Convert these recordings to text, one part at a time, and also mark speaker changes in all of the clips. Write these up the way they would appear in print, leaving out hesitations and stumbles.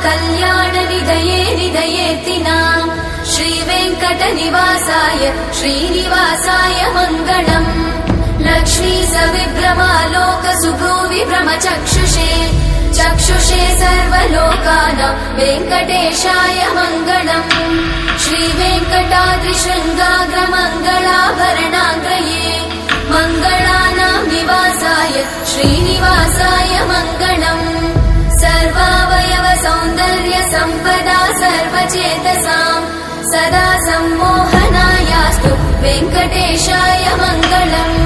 Speaker 1: कल्याणनिधये निधयेऽर्तिनाम् श्रीवेङ्कटनिवासाय श्रीनिवासाय मङ्गलम्। लक्ष्मी सविभ्रमालोकसुभ्रूविभ्रमचक्षुषे चक्षुषे सर्वलोकानां वेङ्कटेशाय मङ्गलम्। श्रीवेङ्कटाद्रिशृङ्गाग्रमङ्गलाभरणाङ्गये मङ्गलानां निवासाय श्रीनिवासाय मङ्गलम्। सर्वावयव सौन्दर्य सम्पदा सर्वचेतसां सदा सम्मोहनायास्तु वेङ्कटेशाय मङ्गलम्।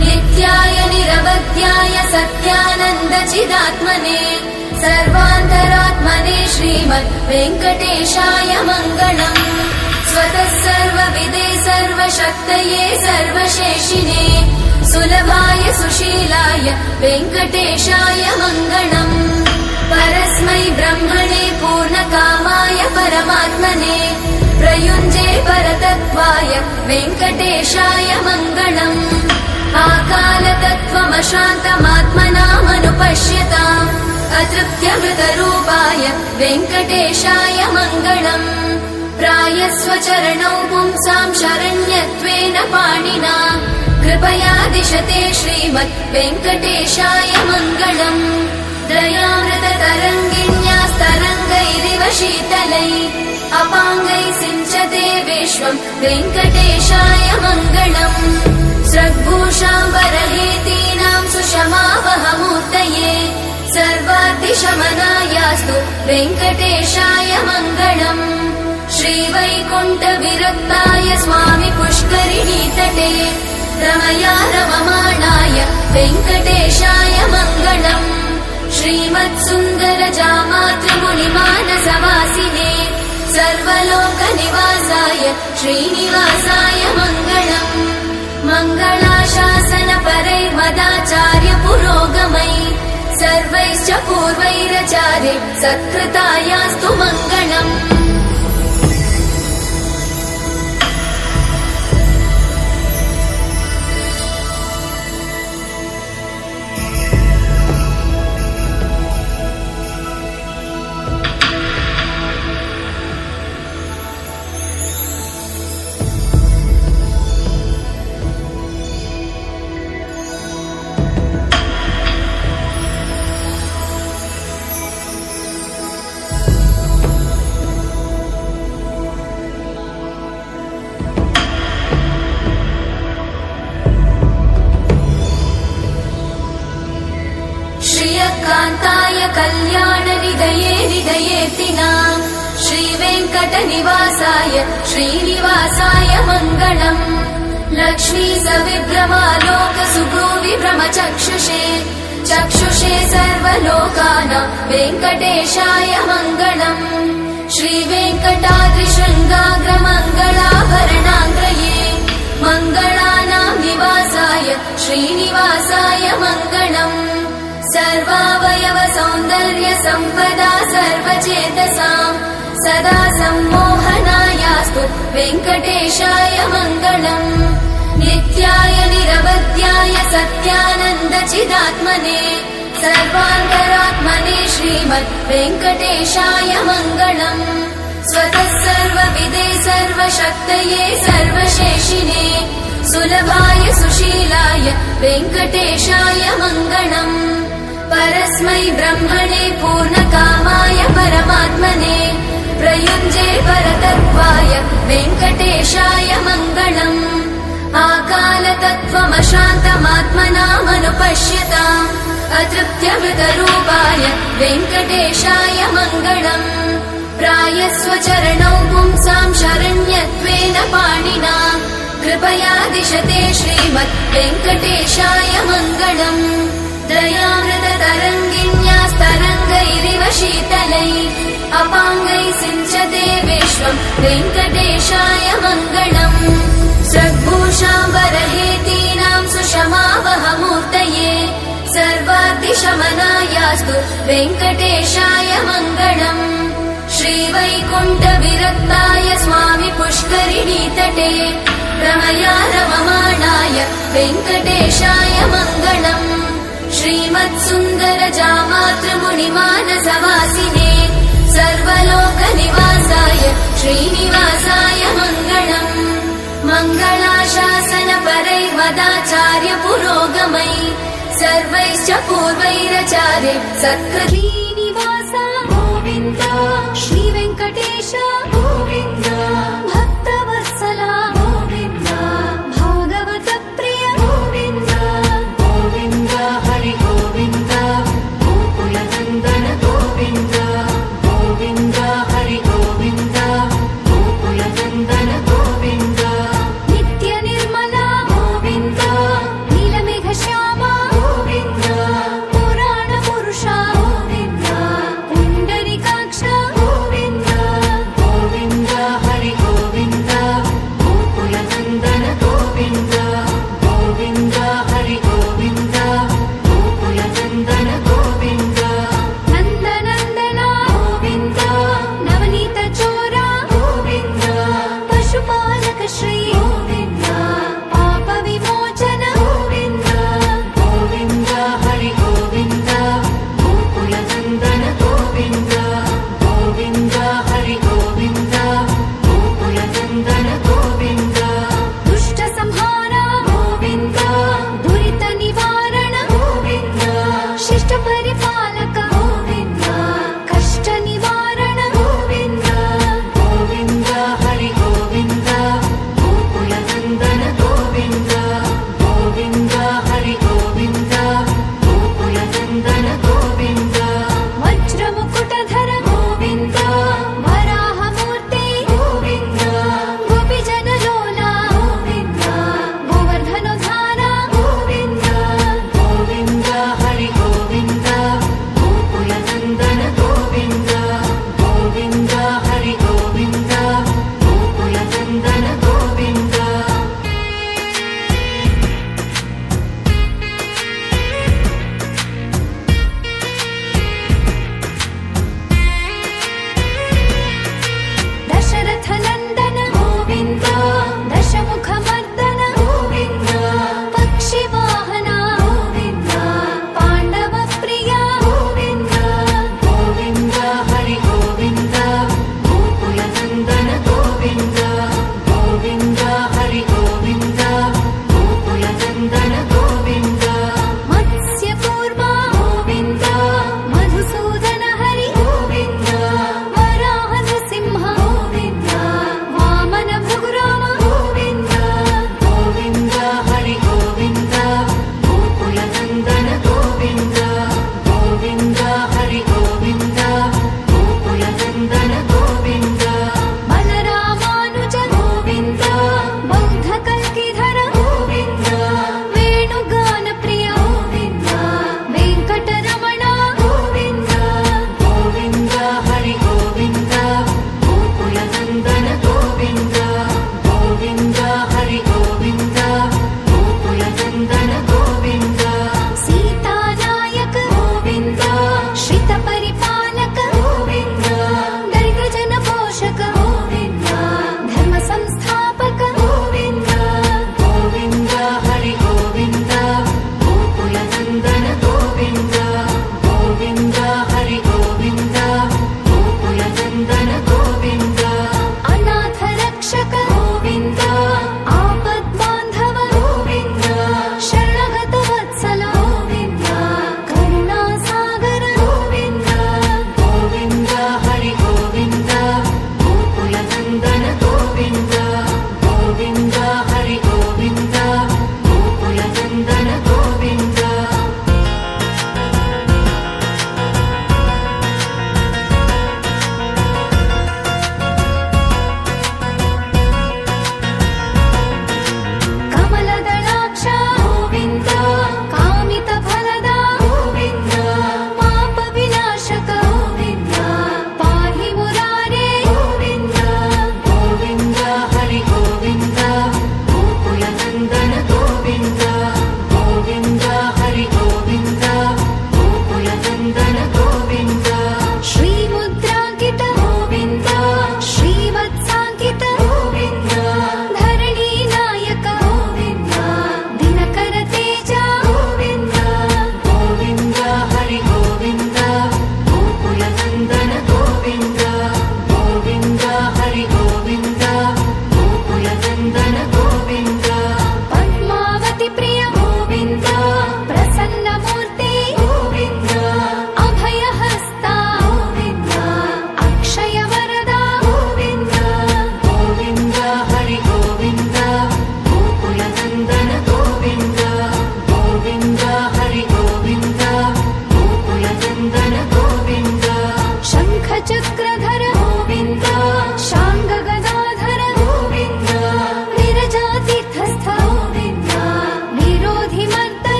Speaker 1: नित्याय निरवध्याय सत्यानन्दचिदात्मने सर्वान्तरात्मने श्रीमद् वेङ्कटेशाय मङ्गलम्। स्वतः सर्वविदे सर्वशक्तये सर्वशेषिने सुलभाय सुशीलाय वेङ्कटेशाय मङ्गलम्। परस्मै ब्रह्मणे पूर्णकामाय परमात्मने प्रयुञ्जे परतत्त्वाय वेङ्कटेशाय मङ्गलम्। आकालतत्त्वमशान्तमात्मनामनुपश्यताम् अतृप्त्यमृतरूपाय वेङ्कटेशाय मङ्गलम्। प्रायस्वचरणौ पुंसां शरण्यत्वेन पाणिना कृपया दिशते श्रीमद् वेङ्कटेशाय मङ्गलम्। दयामृततरङ्गिण्यास्तरङ्गैरिव शीतलै अपाङ्गैः सिञ्चते विश्वं वेङ्कटेशाय मङ्गलम्। स्रग्भूषाम्बरहेतीनां सुषमावहमूर्तये सर्वाद्रिशमनायास्तु वेङ्कटेशाय मङ्गलम्। श्रीवैकुण्ठविरक्ताय स्वामि पुष्करिणीतटे रमया रममाणाय वेङ्कटेशाय मङ्गलम्। श्रीमत्सुन्दरजामातृमुनिमानसवासिने सर्वलोकनिवासाय श्रीनिवासाय मङ्गलम्। मङ्गलाशासनपरैर्मदाचार्य पुरोगमै सर्वैश्च पूर्वैरचार्य सत्कृतायास्तु मङ्गलम्। कान्ताय कल्याणनिधये निधयेऽर्तिनाम् श्रीवेङ्कटनिवासाय श्रीनिवासाय मङ्गलम्। लक्ष्मी सविभ्रमालोकसुभ्रूविभ्रमचक्षुषे चक्षुषे सर्वलोकानां वेङ्कटेशाय मङ्गलम्। श्रीवेङ्कटाद्रिशृङ्गाग्रमङ्गलाभरणाङ्गये मङ्गलानां निवासाय श्रीनिवासाय मङ्गलम्। सर्वावयव सौन्दर्य सम्पदा सर्वचेतसां सदा सम्मोहनायास्तु वेङ्कटेशाय मङ्गलम्। नित्याय निरवध्याय सत्यानन्दचिदात्मने सर्वान्तरात्मने श्रीमद् वेङ्कटेशाय मङ्गलम्। स्वतः सर्वविदे सर्वशक्तये सर्वशेषिने सुलभाय सुशीलाय वेङ्कटेशाय मङ्गलम्। परस्मै ब्रह्मणे पूर्णकामाय परमात्मने प्रयुञ्जे परतत्त्वाय वेङ्कटेशाय मङ्गलम्। आकालतत्त्वमशान्तमात्मनामनुपश्यताम् अतृप्त्यमृतरूपाय वेङ्कटेशाय मङ्गलम्। प्रायस्वचरणौ पुंसां शरण्यत्वेन पाणिना कृपया दिशते श्रीमद् वेङ्कटेशाय मङ्गलम्। दयामृततरङ्गिण्यास्तरङ्गैरिव शीतलै अपाङ्गैः सिञ्चते विश्वं वेङ्कटेशाय मङ्गलम्। स्रग्भूषाम्बरहेतीनां सुषमावहमूर्तये सर्वाद्रिशमनायास्तु वेङ्कटेशाय मङ्गलम्। श्रीवैकुण्ठविरक्ताय स्वामि पुष्करिणीतटे रमया रममाणाय वेङ्कटेशाय मङ्गलम्। श्रीमत्सुन्दरजामातृमुनिमानसवासिने सर्वलोकनिवासाय श्रीनिवासाय मङ्गलम् मङ्गलाशासनपरैर्वदाचार्य पुरोगमै सर्वैश्च पूर्वैरचार्य सत्कृतीनिवास गोविन्द श्रीवेङ्कटेश गोविन्द भक्तवत्सल गोविन्द भागवत प्रिय गोविन्द गोविन्द हरि गोविन्द गोकुलनन्दन गोविन्द गोविन्द हरि गोविन्द गोकुलनन्दन गोविन्द नित्य निर्मला गोविन्द नीलमेघ श्यामा गोविन्द पुराण पुरुष गोविन्द पुण्डरीकाक्ष गोविन्द गोविन्द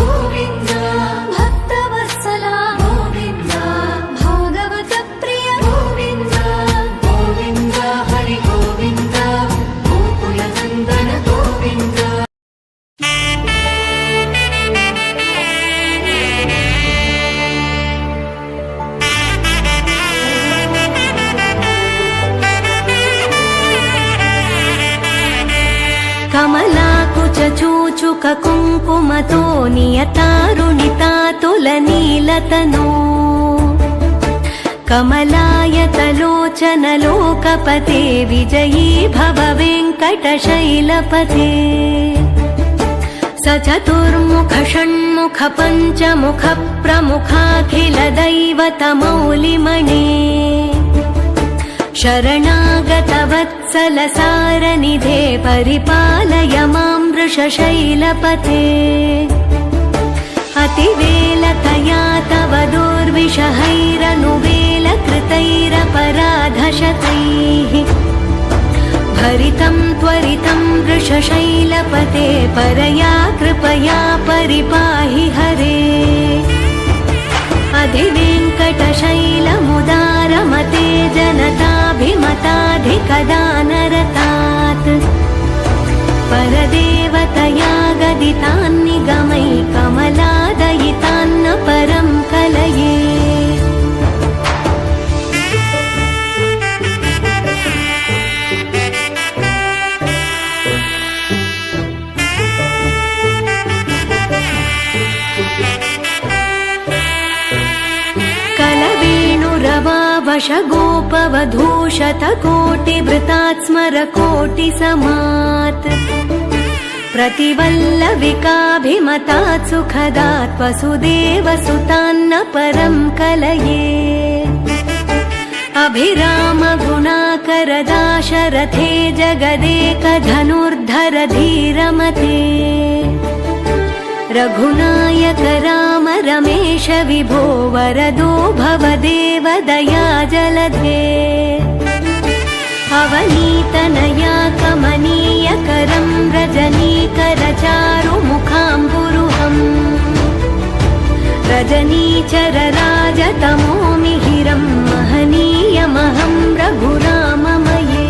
Speaker 1: गोविन्द भक्तवत्सला गोविन्द भागवत प्रिय गोविन्द गोविन्द हरि गोविन्द गोकुलनन्दन गोविन्द कमलाकुचूचुक कुङ्कुमतो नियतारुणितातुलनीलतनो कमलायतलोचन लोकपते विजयी भव वेङ्कटशैलपते स चतुर्मुख षण्मुख पञ्चमुख प्रमुखाखिल दैवतमौलिमणे शरणागत वत्सल सारनिधे परिपालय मां वृषशैलपते अतिवेलतया तव दुर्विषहैरनुवेलकृतैरपराधशतैः भरितं त्वरितं वृषशैलपते परया कृपया परिपाहि हरे अधिवेङ्कटशैलमुदारमते जनताभिमताधिकदानरतात् परदेवतया गदितान्निगमै कमलादयितान्न परं कलये वशगोपवधूशतकोटिभृतात् स्मरकोटिसमात् प्रतिवल्लविकाभिमतात् सुखदात् वसुदेवसुतान्न परं कलये अभिरामगुणाकरदाशरथे जगदेकधनुर्धर धीरमते रघुनायक राम रमेश विभो वरदो भवदेव दया जलधे अवनीतनया कमनीयकरं रजनीकर चारुमुखाम्बुरुहम् रजनीचर राजतमो मिहिरं महनीयमहं रघुराममये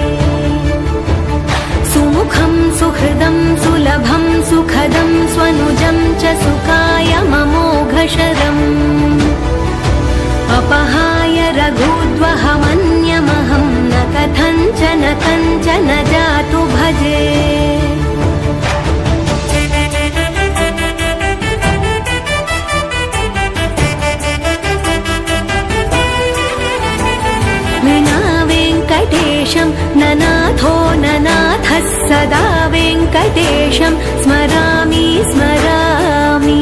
Speaker 1: सुमुखं सुहृदं सुलभं सुखदं स्वनुजं च सुखाय ममोघशरम् अपहाय रघुद्वहमन्यमहं न कथञ्चन जातु भजे विना वेङ्कटेशं ननाथो ननाथः सदा वेङ्कटेशं स्मरामि स्मरामि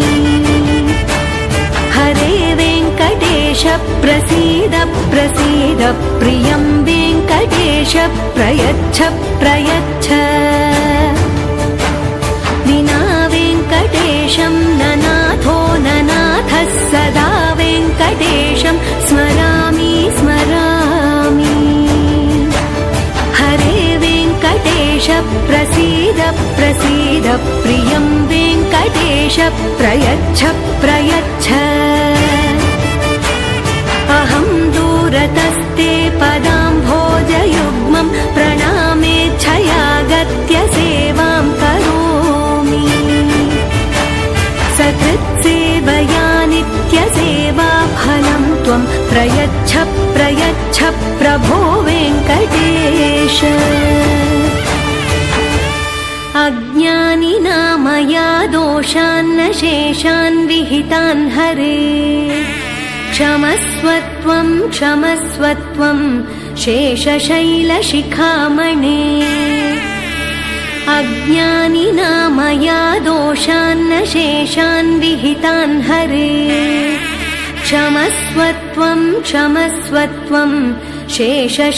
Speaker 1: हरे वेङ्कटेश प्रसीद प्रसीद प्रियं वेङ्कटेश प्रयच्छ प्रयच्छ विना वेङ्कटेशं ननाथो ननाथः सदा वेङ्कटेशं स्मरामि स्मरामि हरे वेङ्कटेश प्रसीद प्रसीद प्रियं वेङ्कटेश प्रयच्छ प्रयच्छ अहं दूरतस्ते पदाम्भोजयुग्मं प्रणामेच्छयागत्य सेवां करोमि सकृत्सेवया नित्यसेवा फलं त्वं प्रयच्छ प्रयच्छ प्रभो वेङ्कटेश अज्ञानिना मया दोषान्न शेषान् विहितान् हरे क्षमस्वत्वं क्षमस्वत्वं शेषशैलशिखामणे अज्ञानिना मया दोषान्न शेषान् विहितान् हरे क्षमस्वत्वं क्षमस्वत्वं शेषशैलशिखामणे